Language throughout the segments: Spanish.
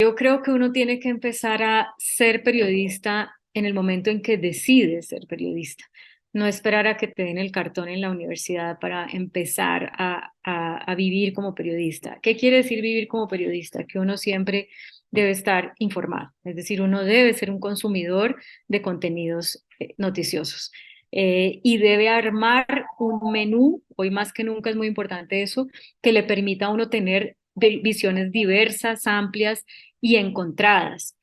Yo creo que uno tiene que empezar a ser periodista en el momento en que decide ser periodista. No esperar a que te den el cartón en la universidad para empezar a vivir como periodista. ¿Qué quiere decir vivir como periodista? Que uno siempre debe estar informado. Es decir, uno debe ser un consumidor de contenidos noticiosos. Y debe armar un menú, hoy más que nunca es muy importante eso, que le permita a uno tener visiones diversas, amplias y encontradas.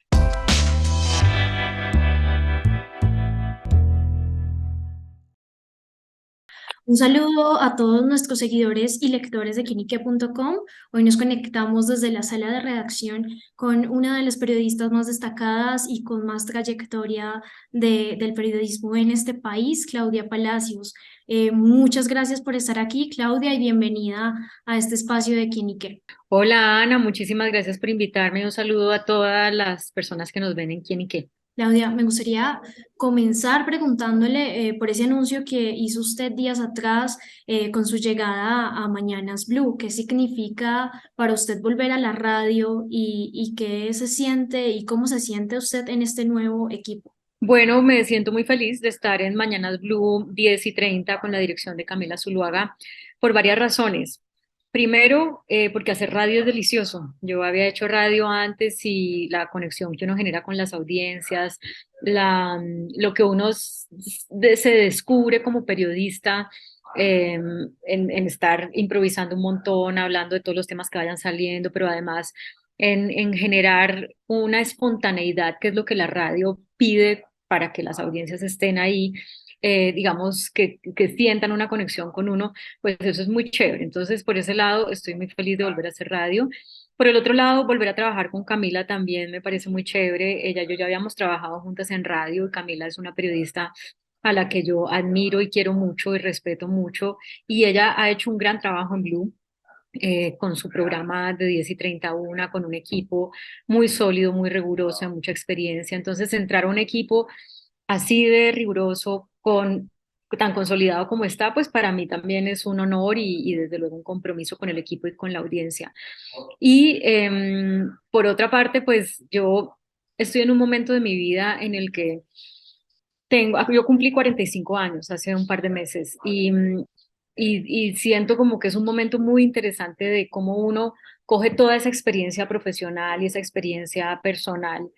Un saludo a todos nuestros seguidores y lectores de Quinique.com. Hoy nos conectamos desde la sala de redacción con una de las periodistas más destacadas y con más trayectoria del periodismo en este país, Claudia Palacios. Muchas gracias por estar aquí, Claudia, y bienvenida a este espacio de Quinique. Hola Ana, muchísimas gracias por invitarme. Un saludo a todas las personas que nos ven en Quién y Qué. Claudia, me gustaría comenzar preguntándole por ese anuncio que hizo usted días atrás con su llegada a Mañanas Blue. ¿Qué significa para usted volver a la radio y qué se siente y cómo se siente usted en este nuevo equipo? Bueno, me siento muy feliz de estar en Mañanas Blue 10:30 con la dirección de Camila Zuluaga por varias razones. Primero, porque hacer radio es delicioso. Yo había hecho radio antes y la conexión que uno genera con las audiencias, lo que uno se descubre como periodista en estar improvisando un montón, hablando de todos los temas que vayan saliendo, pero además en generar una espontaneidad, que es lo que la radio pide para que las audiencias estén ahí, digamos, que sientan una conexión con uno, pues eso es muy chévere. Entonces, por ese lado, estoy muy feliz de volver a hacer radio. Por el otro lado, volver a trabajar con Camila también me parece muy chévere. Ella y yo ya habíamos trabajado juntas en radio y Camila es una periodista a la que yo admiro y quiero mucho y respeto mucho. Y ella ha hecho un gran trabajo en Blue con su programa de 10:31, con un equipo muy sólido, muy riguroso, de mucha experiencia. Entonces, entrar a un equipo así de riguroso, tan consolidado como está, pues para mí también es un honor y desde luego un compromiso con el equipo y con la audiencia. Y por otra parte, pues yo estoy en un momento de mi vida en el que yo cumplí 45 años hace un par de meses y siento como que es un momento muy interesante de cómo uno coge toda esa experiencia profesional y esa experiencia personal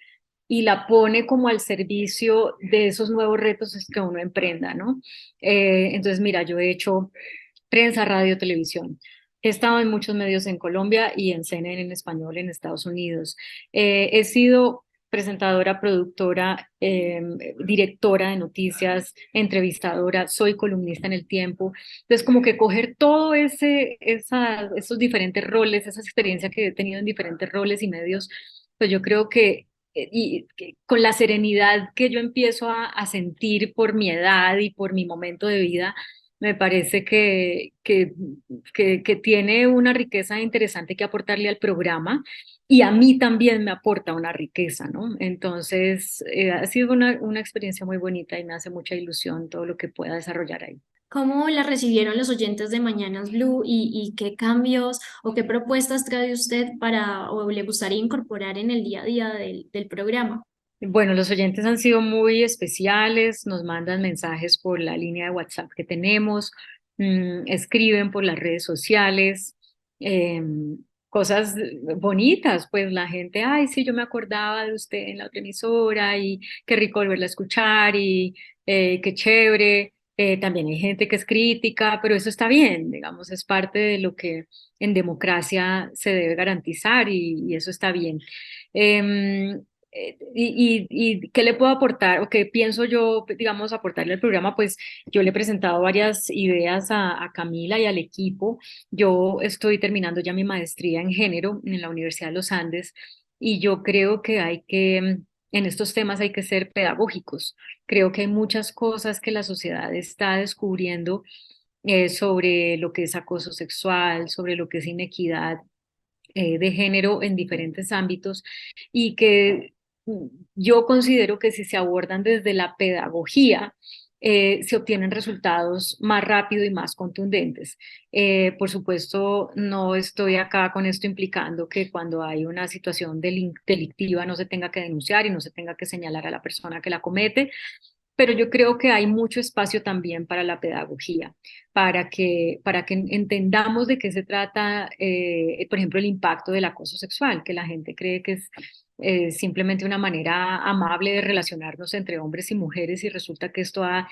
y la pone como al servicio de esos nuevos retos que uno emprenda, ¿no? Entonces, mira, yo he hecho prensa, radio, televisión. He estado en muchos medios en Colombia y en CNN en español en Estados Unidos. He sido presentadora, productora, directora de noticias, entrevistadora, soy columnista en El Tiempo. Entonces, como que coger todo esos diferentes roles, esa experiencia que he tenido en diferentes roles y medios, pues yo creo que con la serenidad que yo empiezo a sentir por mi edad y por mi momento de vida, me parece que tiene una riqueza interesante que aportarle al programa y a mí también me aporta una riqueza, ¿no? Entonces, ha sido una experiencia muy bonita y me hace mucha ilusión todo lo que pueda desarrollar ahí. ¿Cómo la recibieron los oyentes de Mañanas Blue y qué cambios o qué propuestas trae usted para o le gustaría incorporar en el día a día del programa? Bueno, los oyentes han sido muy especiales, nos mandan mensajes por la línea de WhatsApp que tenemos, escriben por las redes sociales, cosas bonitas, pues la gente, ay, sí, yo me acordaba de usted en la otra emisora y qué rico volverla a escuchar y qué chévere. También hay gente que es crítica, pero eso está bien, digamos, es parte de lo que en democracia se debe garantizar y eso está bien. Em, y qué le puedo aportar o qué pienso yo, digamos, aportarle al programa, pues yo le he presentado varias ideas a Camila y al equipo. Yo estoy terminando ya mi maestría en género en la Universidad de los Andes y yo creo que en estos temas hay que ser pedagógicos. Creo que hay muchas cosas que la sociedad está descubriendo sobre lo que es acoso sexual, sobre lo que es inequidad de género en diferentes ámbitos y que yo considero que si se abordan desde la pedagogía, se obtienen resultados más rápido y más contundentes. Por supuesto, no estoy acá con esto implicando que cuando hay una situación delictiva no se tenga que denunciar y no se tenga que señalar a la persona que la comete, pero yo creo que hay mucho espacio también para la pedagogía, para que entendamos de qué se trata, por ejemplo, el impacto del acoso sexual, que la gente cree que es simplemente una manera amable de relacionarnos entre hombres y mujeres y resulta que esto ha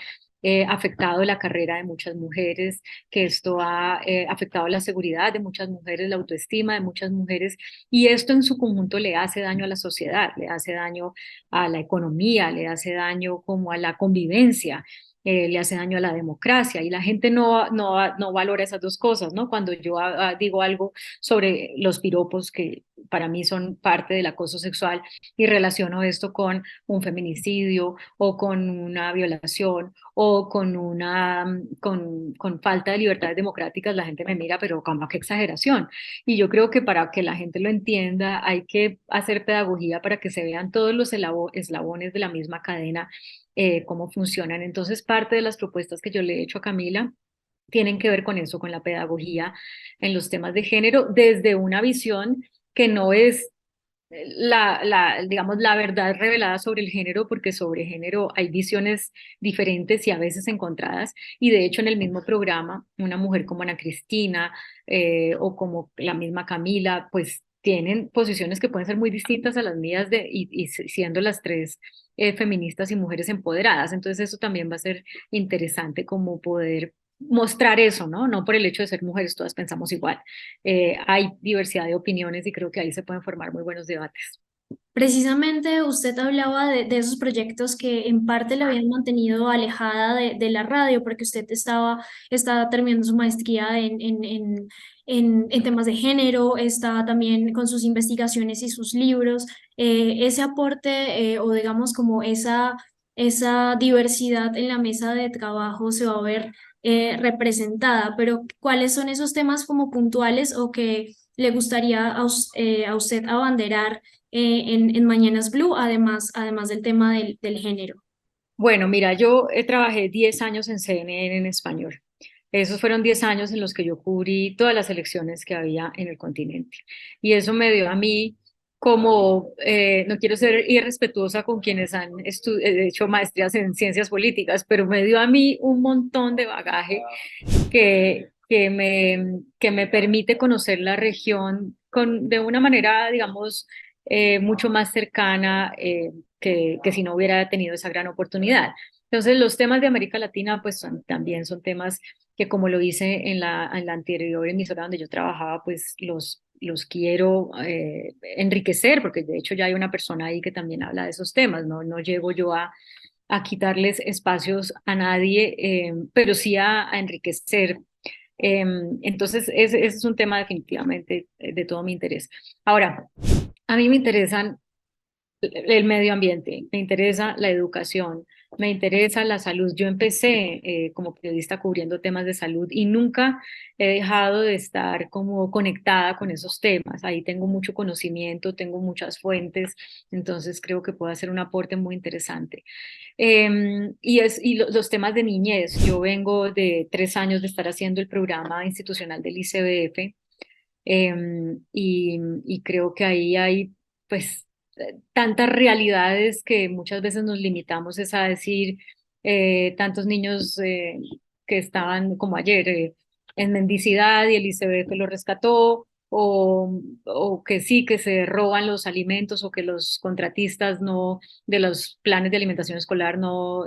afectado la carrera de muchas mujeres, que esto ha afectado la seguridad de muchas mujeres, la autoestima de muchas mujeres, y esto en su conjunto le hace daño a la sociedad, le hace daño a la economía, le hace daño como a la convivencia, le hace daño a la democracia y la gente no valora esas dos cosas, ¿no? Cuando yo digo algo sobre los piropos que para mí son parte del acoso sexual y relaciono esto con un feminicidio o con una violación o con falta de libertades democráticas, la gente me mira, pero como qué exageración. Y yo creo que para que la gente lo entienda hay que hacer pedagogía para que se vean todos los eslabones de la misma cadena, cómo funcionan. Entonces, parte de las propuestas que yo le he hecho a Camila tienen que ver con eso, con la pedagogía en los temas de género, desde una visión que no es digamos, la verdad revelada sobre el género, porque sobre género hay visiones diferentes y a veces encontradas. Y de hecho, en el mismo programa, una mujer como Ana Cristina o como la misma Camila, pues tienen posiciones que pueden ser muy distintas a las mías y siendo las tres feministas y mujeres empoderadas. Entonces, eso también va a ser interesante como poder mostrar eso, ¿no? No por el hecho de ser mujeres, todas pensamos igual. Hay diversidad de opiniones y creo que ahí se pueden formar muy buenos debates. Precisamente usted hablaba de esos proyectos que en parte la habían mantenido alejada de la radio porque usted estaba terminando su maestría en temas de género, estaba también con sus investigaciones y sus libros. Ese aporte o digamos como esa diversidad en la mesa de trabajo se va a ver representada, pero ¿cuáles son esos temas como puntuales o que le gustaría a usted abanderar en Mañanas Blue, además del tema del género? Bueno, mira, yo trabajé 10 años en CNN en español. Esos fueron 10 años en los que yo cubrí todas las elecciones que había en el continente. Y eso me dio a mí como, no quiero ser irrespetuosa con quienes han hecho maestrías en ciencias políticas, pero me dio a mí un montón de bagaje que me permite conocer la región de una manera, digamos, mucho más cercana que si no hubiera tenido esa gran oportunidad. Entonces, los temas de América Latina, pues también son temas que, como lo hice en la anterior emisora donde yo trabajaba, pues los quiero enriquecer, porque de hecho ya hay una persona ahí que también habla de esos temas, no llego yo a quitarles espacios a nadie, pero sí a enriquecer. Entonces, ese es un tema definitivamente de todo mi interés. Ahora, a mí me interesan el medio ambiente, me interesa la educación, me interesa la salud. Yo empecé como periodista cubriendo temas de salud y nunca he dejado de estar como conectada con esos temas. Ahí tengo mucho conocimiento, tengo muchas fuentes, entonces creo que puede ser un aporte muy interesante. Los temas de niñez. Yo vengo de 3 años de estar haciendo el programa institucional del ICBF, y creo que ahí hay pues tantas realidades que muchas veces nos limitamos es a decir tantos niños que estaban como ayer en mendicidad y el ICBF lo rescató. O que sí, que se roban los alimentos o que los contratistas no, de los planes de alimentación escolar no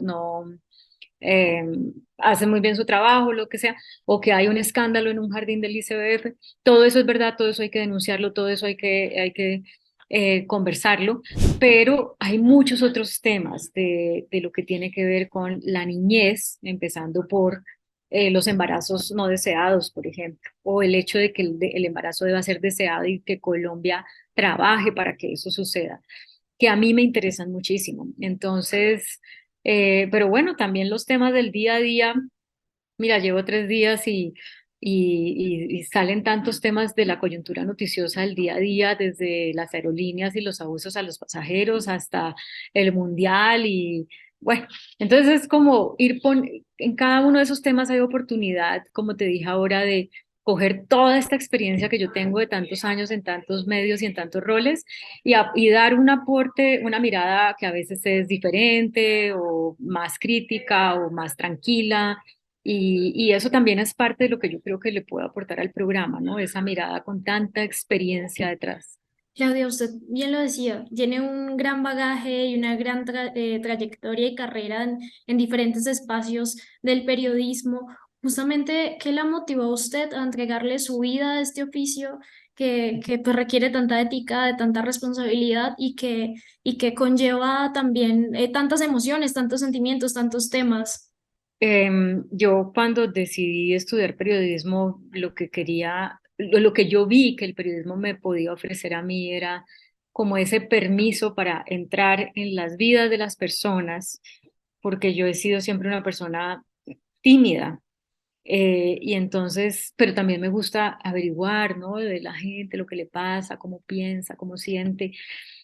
eh, hacen muy bien su trabajo, lo que sea, o que hay un escándalo en un jardín del ICBF. Todo eso es verdad, todo eso hay que denunciarlo, todo eso hay que conversarlo, pero hay muchos otros temas de lo que tiene que ver con la niñez, empezando por los embarazos no deseados, por ejemplo, o el hecho de que el embarazo deba ser deseado y que Colombia trabaje para que eso suceda, que a mí me interesan muchísimo. Entonces, pero bueno, también los temas del día a día. Mira, llevo 3 días y salen tantos temas de la coyuntura noticiosa del día a día, desde las aerolíneas y los abusos a los pasajeros hasta el mundial Bueno, entonces es como en cada uno de esos temas hay oportunidad, como te dije ahora, de coger toda esta experiencia que yo tengo de tantos años en tantos medios y en tantos roles y dar un aporte, una mirada que a veces es diferente o más crítica o más tranquila. Y eso también es parte de lo que yo creo que le puedo aportar al programa, ¿no? Esa mirada con tanta experiencia detrás. Claudia, usted bien lo decía, tiene un gran bagaje y una gran trayectoria y carrera en diferentes espacios del periodismo. Justamente, ¿qué la motivó a usted a entregarle su vida a este oficio que pues, requiere tanta ética, de tanta responsabilidad y que conlleva también tantas emociones, tantos sentimientos, tantos temas? Yo cuando decidí estudiar periodismo, lo que quería, lo que yo vi que el periodismo me podía ofrecer a mí era como ese permiso para entrar en las vidas de las personas, porque yo he sido siempre una persona tímida. Y entonces, pero también me gusta averiguar, ¿no? De la gente, lo que le pasa, cómo piensa, cómo siente.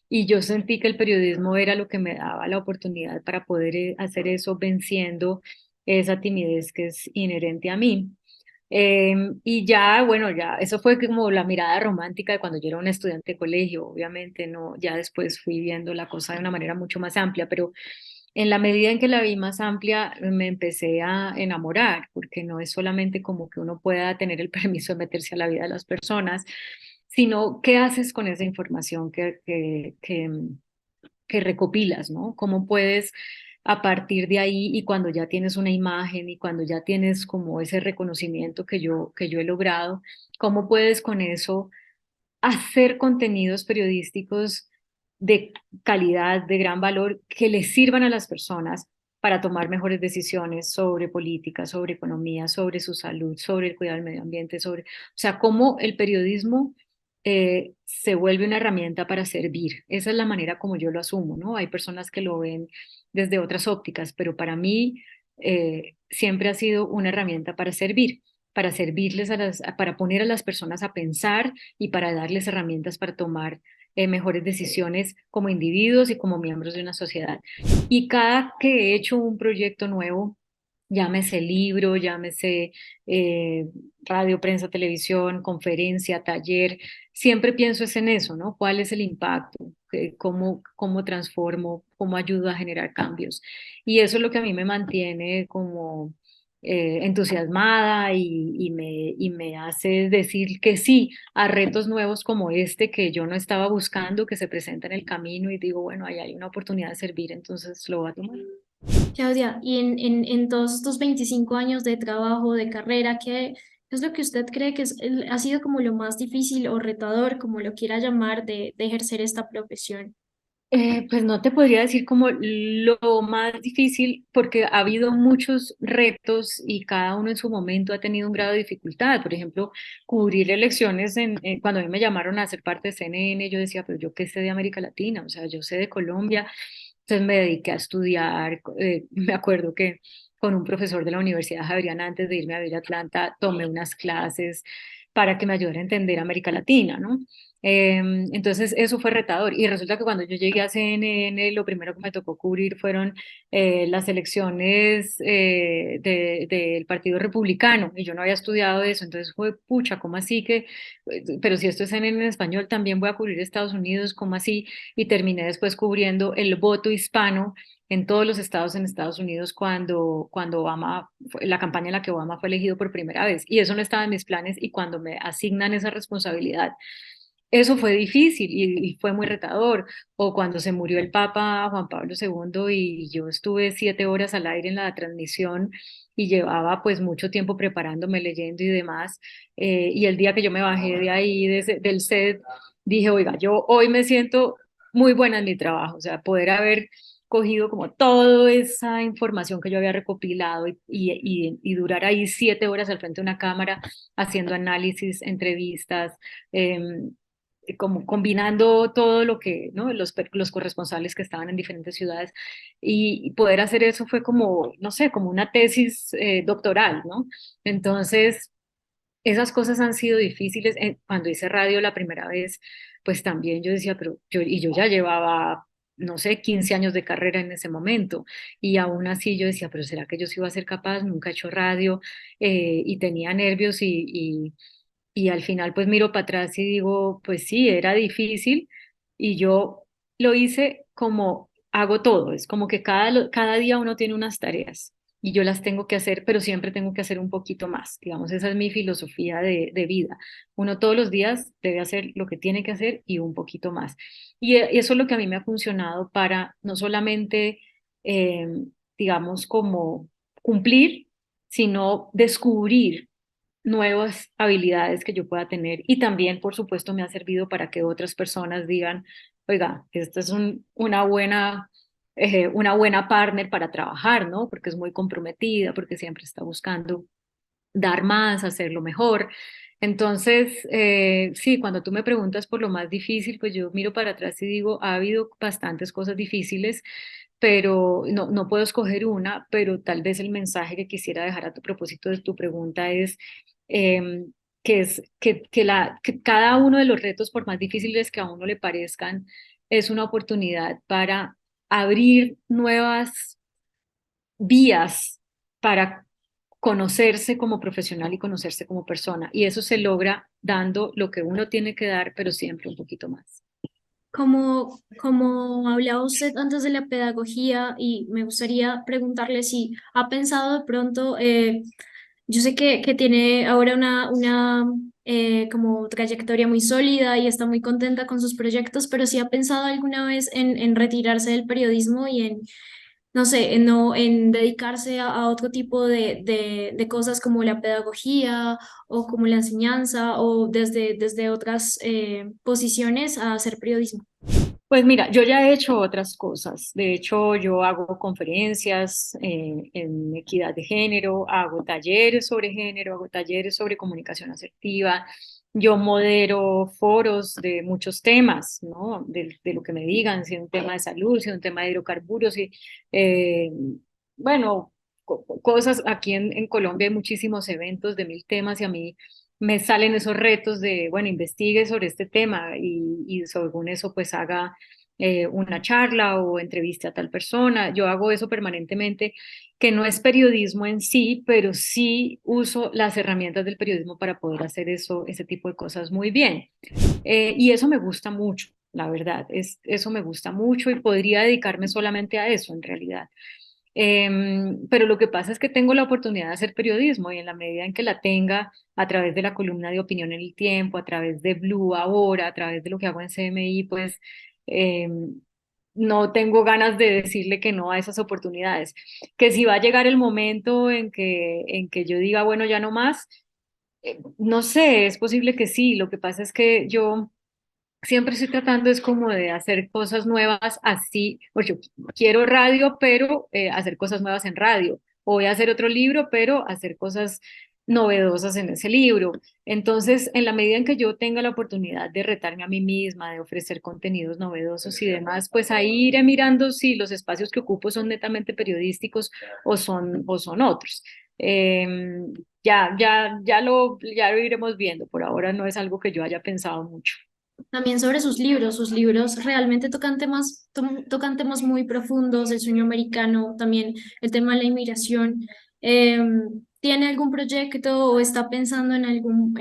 Y yo sentí que el periodismo era lo que me daba la oportunidad para poder hacer eso venciendo esa timidez que es inherente a mí. Y ya, bueno, ya, eso fue como la mirada romántica de cuando yo era una estudiante de colegio, obviamente, no, ya después fui viendo la cosa de una manera mucho más amplia, pero en la medida en que la vi más amplia, me empecé a enamorar, porque no es solamente como que uno pueda tener el permiso de meterse a la vida de las personas, sino qué haces con esa información que recopilas, ¿no? ¿Cómo puedes a partir de ahí y cuando ya tienes una imagen y cuando ya tienes como ese reconocimiento que yo he logrado, cómo puedes con eso hacer contenidos periodísticos de calidad, de gran valor, que les sirvan a las personas para tomar mejores decisiones sobre política, sobre economía, sobre su salud, sobre el cuidado del medio ambiente, o sea, cómo el periodismo se vuelve una herramienta para servir. Esa es la manera como yo lo asumo, ¿no? Hay personas que lo ven desde otras ópticas, pero para mí siempre ha sido una herramienta para servirles para poner a las personas a pensar y para darles herramientas para tomar mejores decisiones como individuos y como miembros de una sociedad. Y cada que he hecho un proyecto nuevo, llámese libro, llámese eh, radio, prensa, televisión, conferencia, taller, siempre pienso es en eso, ¿no? ¿Cuál es el impacto? ¿Cómo transformo? ¿Cómo ayudo a generar cambios? Y eso es lo que a mí me mantiene como entusiasmada y me hace decir que sí a retos nuevos como este que yo no estaba buscando, que se presenta en el camino y digo, bueno, ahí hay una oportunidad de servir, entonces lo voy a tomar. Claudia, y en todos estos 25 años de trabajo, de carrera, ¿qué es lo que usted cree que ha sido como lo más difícil o retador, como lo quiera llamar, de ejercer esta profesión? Pues no te podría decir como lo más difícil porque ha habido muchos retos y cada uno en su momento ha tenido un grado de dificultad. Por ejemplo, cubrir elecciones cuando a mí me llamaron a ser parte de CNN, yo decía, pero yo qué sé de América Latina, o sea, yo sé de Colombia, entonces me dediqué a estudiar. Me acuerdo que con un profesor de la Universidad Javeriana, antes de irme a vivir a Atlanta, tomé unas clases para que me ayudara a entender América Latina, ¿no? Entonces eso fue retador y resulta que cuando yo llegué a CNN lo primero que me tocó cubrir fueron las elecciones del Partido Republicano y yo no había estudiado eso, entonces fue pucha, ¿cómo así que? Pero si esto es CNN en español, también voy a cubrir Estados Unidos, ¿cómo así? Y terminé después cubriendo el voto hispano en todos los estados en Estados Unidos cuando Obama, la campaña en la que Obama fue elegido por primera vez. Y eso no estaba en mis planes y cuando me asignan esa responsabilidad, eso fue difícil y fue muy retador. O cuando se murió el Papa Juan Pablo II y yo estuve 7 horas al aire en la transmisión y llevaba pues mucho tiempo preparándome, leyendo y demás. Y el día que yo me bajé de ahí, del set, dije, oiga, yo hoy me siento muy buena en mi trabajo, o sea, poder haber cogido como toda esa información que yo había recopilado y durar ahí 7 horas al frente de una cámara haciendo análisis, entrevistas, como combinando todo lo que, ¿no? Los corresponsales que estaban en diferentes ciudades y poder hacer eso fue como, no sé, como una tesis doctoral, ¿no? Entonces, esas cosas han sido difíciles. Cuando hice radio la primera vez, pues también yo decía, pero yo ya llevaba no sé, 15 años de carrera en ese momento. Y aún así yo decía, pero ¿será que yo sí iba a ser capaz? Nunca he hecho radio y tenía nervios y al final pues miro para atrás y digo, pues sí, era difícil y yo lo hice como hago todo, es como que cada día uno tiene unas tareas y yo las tengo que hacer, pero siempre tengo que hacer un poquito más. Digamos, esa es mi filosofía de vida. Uno todos los días debe hacer lo que tiene que hacer y un poquito más. Y eso es lo que a mí me ha funcionado para no solamente, eh, digamos, como cumplir, sino descubrir nuevas habilidades que yo pueda tener y también, por supuesto, me ha servido para que otras personas digan, oiga, esta es una buena partner para trabajar, ¿no? Porque es muy comprometida, porque siempre está buscando dar más, hacerlo mejor. Entonces, sí, cuando tú me preguntas por lo más difícil, pues yo miro para atrás y digo, ha habido bastantes cosas difíciles, pero no puedo escoger una, pero tal vez el mensaje que quisiera dejar a tu propósito de tu pregunta es que cada uno de los retos, por más difíciles que a uno le parezcan, es una oportunidad para abrir nuevas vías para conocerse como profesional y conocerse como persona. Y eso se logra dando lo que uno tiene que dar, pero siempre un poquito más. Como hablaba usted antes de la pedagogía, y me gustaría preguntarle si ha pensado de pronto, yo sé que tiene ahora una como trayectoria muy sólida y está muy contenta con sus proyectos, pero si ha pensado alguna vez en retirarse del periodismo y en, no sé, en dedicarse a otro tipo de cosas como la pedagogía o como la enseñanza o desde otras posiciones a hacer periodismo. Pues mira, yo ya he hecho otras cosas. De hecho, yo hago conferencias en equidad de género, hago talleres sobre género, hago talleres sobre comunicación asertiva. Yo modero foros de muchos temas, ¿no? De lo que me digan, si es un tema de salud, si es un tema de hidrocarburos, eh, bueno, cosas. Aquí en Colombia hay muchísimos eventos de mil temas y a mí me salen esos retos de, bueno, investigue sobre este tema y según eso pues haga una charla o entreviste a tal persona. Yo hago eso permanentemente, que no es periodismo en sí, pero sí uso las herramientas del periodismo para poder hacer eso, ese tipo de cosas muy bien. Y eso me gusta mucho, la verdad, eso me gusta mucho y podría dedicarme solamente a eso en realidad. Pero lo que pasa es que tengo la oportunidad de hacer periodismo y en la medida en que la tenga, a través de la columna de opinión en el tiempo, a través de Blue ahora, a través de lo que hago en CMI, pues no tengo ganas de decirle que no a esas oportunidades. Que si va a llegar el momento en que yo diga, bueno, ya no más, no sé, es posible que sí. Lo que pasa es que yo siempre estoy tratando es como de hacer cosas nuevas así, pues yo quiero radio, pero hacer cosas nuevas en radio, o voy a hacer otro libro, pero hacer cosas novedosas en ese libro. Entonces, en la medida en que yo tenga la oportunidad de retarme a mí misma, de ofrecer contenidos novedosos y demás, pues ahí iré mirando si los espacios que ocupo son netamente periodísticos o son otros. Ya lo iremos viendo. Por ahora no es algo que yo haya pensado mucho. También sobre sus libros realmente tocan temas muy profundos, el sueño americano, también el tema de la inmigración. ¿Tiene algún proyecto o está pensando en algún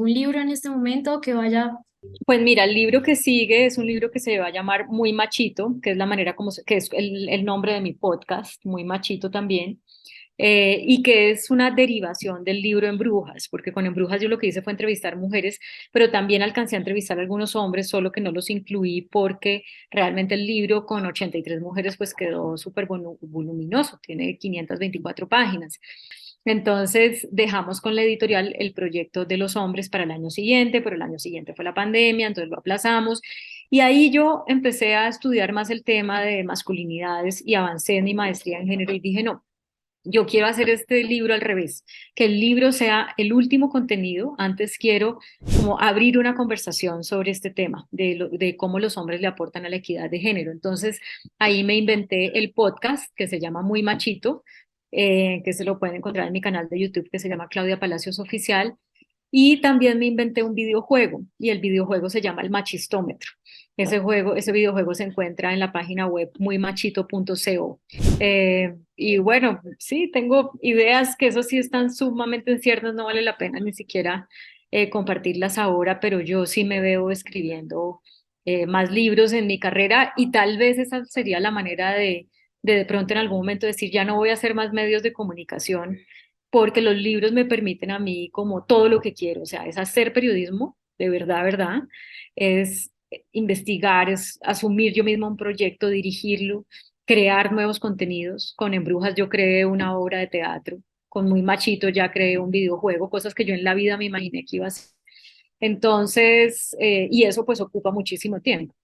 libro en este momento que vaya? Pues mira, el libro que sigue es un libro que se va a llamar Muy Machito, que es la manera que es el nombre de mi podcast, Muy Machito también, y que es una derivación del libro En Brujas, porque con En Brujas yo lo que hice fue entrevistar mujeres, pero también alcancé a entrevistar a algunos hombres, solo que no los incluí porque realmente el libro con 83 mujeres pues quedó súper voluminoso, tiene 524 páginas. Entonces dejamos con la editorial el proyecto de los hombres para el año siguiente, pero el año siguiente fue la pandemia, entonces lo aplazamos. Y ahí yo empecé a estudiar más el tema de masculinidades y avancé en mi maestría en género y dije, no, yo quiero hacer este libro al revés, que el libro sea el último contenido. Antes quiero como abrir una conversación sobre este tema, de cómo los hombres le aportan a la equidad de género. Entonces ahí me inventé el podcast que se llama Muy Machito, que se lo pueden encontrar en mi canal de YouTube que se llama Claudia Palacios Oficial. Y también me inventé un videojuego y el videojuego se llama El Machistómetro. Ese videojuego se encuentra en la página web muymachito.co. Y bueno, sí, tengo ideas que eso sí están sumamente inciertas, no vale la pena ni siquiera compartirlas ahora, pero yo sí me veo escribiendo más libros en mi carrera y tal vez esa sería la manera de pronto en algún momento decir, ya no voy a hacer más medios de comunicación porque los libros me permiten a mí como todo lo que quiero, o sea, es hacer periodismo, de verdad, verdad, es investigar, es asumir yo misma un proyecto, dirigirlo, crear nuevos contenidos. Con Embrujas yo creé una obra de teatro, con Muy Machito ya creé un videojuego, cosas que yo en la vida me imaginé que iba a hacer. Entonces, y eso pues ocupa muchísimo tiempo.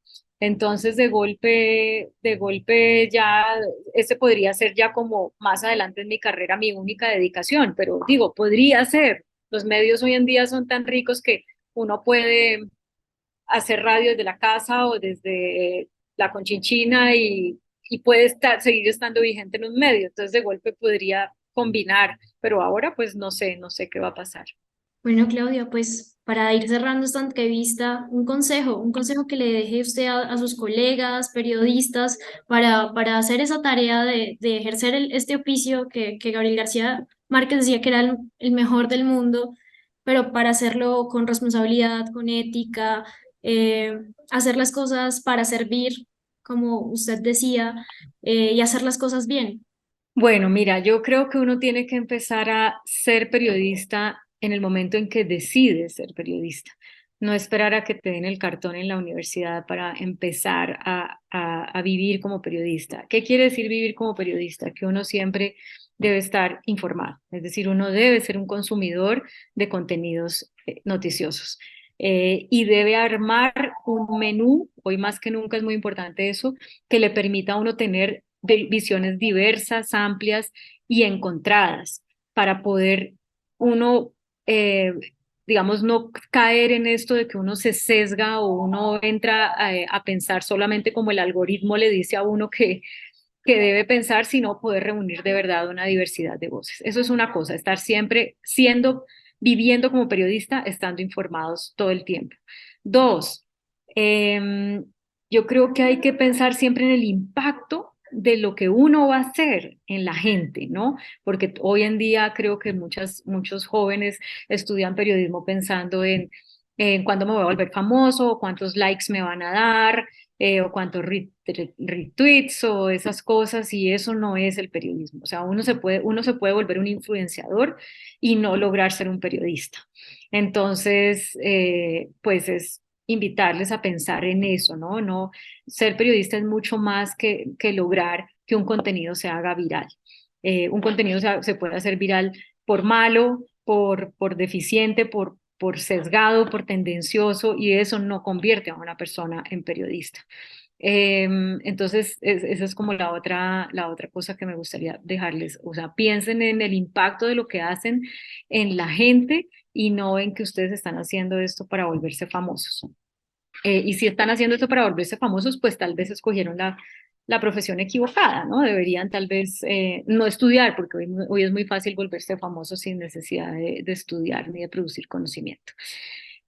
Entonces, de golpe ya, ese podría ser ya como más adelante en mi carrera mi única dedicación, pero digo, podría ser. Los medios hoy en día son tan ricos que uno puede hacer radio desde la casa o desde la Conchinchina y puede seguir estando vigente en un medio. Entonces, de golpe podría combinar, pero ahora pues no sé, no sé qué va a pasar. Bueno, Claudia, pues para ir cerrando esta entrevista, un consejo que le deje usted a sus colegas, periodistas, para hacer esa tarea de ejercer este oficio que Gabriel García Márquez decía que era el mejor del mundo, pero para hacerlo con responsabilidad, con ética, eh, hacer las cosas para servir, como usted decía, y hacer las cosas bien. Bueno, mira, yo creo que uno tiene que empezar a ser periodista en el momento en que decide ser periodista. No esperar a que te den el cartón en la universidad para empezar a vivir como periodista. ¿Qué quiere decir vivir como periodista? Que uno siempre debe estar informado, es decir, uno debe ser un consumidor de contenidos noticiosos. Y debe armar un menú, hoy más que nunca es muy importante eso, que le permita a uno tener de visiones diversas, amplias y encontradas para poder uno, digamos, no caer en esto de que uno se sesga o uno entra a pensar solamente como el algoritmo le dice a uno que debe pensar, sino poder reunir de verdad una diversidad de voces. Eso es una cosa, estar siempre viviendo como periodista, estando informados todo el tiempo. Dos, eh, yo creo que hay que pensar siempre en el impacto de lo que uno va a hacer en la gente, ¿no? Porque hoy en día creo que muchos jóvenes estudian periodismo pensando en cuándo me voy a volver famoso, o cuántos likes me van a dar, o cuántos retweets o esas cosas, y eso no es el periodismo. O sea, uno se puede volver un influenciador y no lograr ser un periodista. Entonces, pues es invitarles a pensar en eso, ¿no? No, ser periodista es mucho más que lograr que un contenido se haga viral. Un contenido se puede hacer viral por malo, por deficiente, por sesgado, por tendencioso, y eso no convierte a una persona en periodista. Entonces, esa es como la otra cosa que me gustaría dejarles. O sea, piensen en el impacto de lo que hacen en la gente y no en que ustedes están haciendo esto para volverse famosos. Y si están haciendo esto para volverse famosos, pues tal vez escogieron la profesión equivocada, ¿no? Deberían tal vez no estudiar, porque hoy es muy fácil volverse famoso sin necesidad de estudiar ni de producir conocimiento.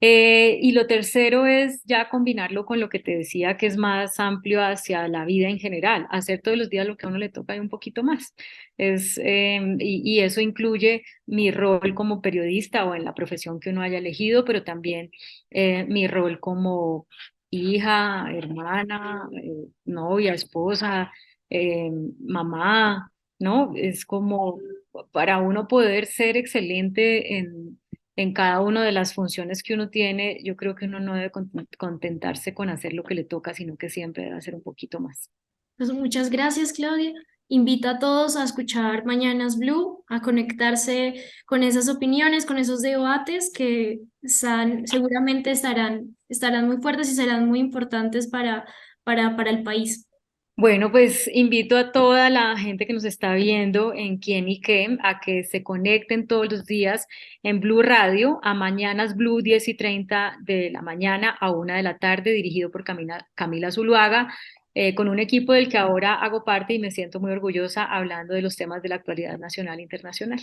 Y lo tercero es ya combinarlo con lo que te decía, que es más amplio hacia la vida en general, hacer todos los días lo que a uno le toca y un poquito más. Y eso incluye mi rol como periodista o en la profesión que uno haya elegido, pero también mi rol como hija, hermana, novia, esposa, mamá, ¿no? Es como para uno poder ser excelente en cada una de las funciones que uno tiene, yo creo que uno no debe contentarse con hacer lo que le toca, sino que siempre debe hacer un poquito más. Pues muchas gracias, Claudia. Invita a todos a escuchar Mañanas Blue, a conectarse con esas opiniones, con esos debates que seguramente estarán muy fuertes y serán muy importantes para el país. Bueno, pues invito a toda la gente que nos está viendo en Quién y Qué a que se conecten todos los días en Blue Radio a Mañanas Blue 10:30 de la mañana a 1 de la tarde, dirigido por Camila Zuluaga, con un equipo del que ahora hago parte y me siento muy orgullosa hablando de los temas de la actualidad nacional e internacional.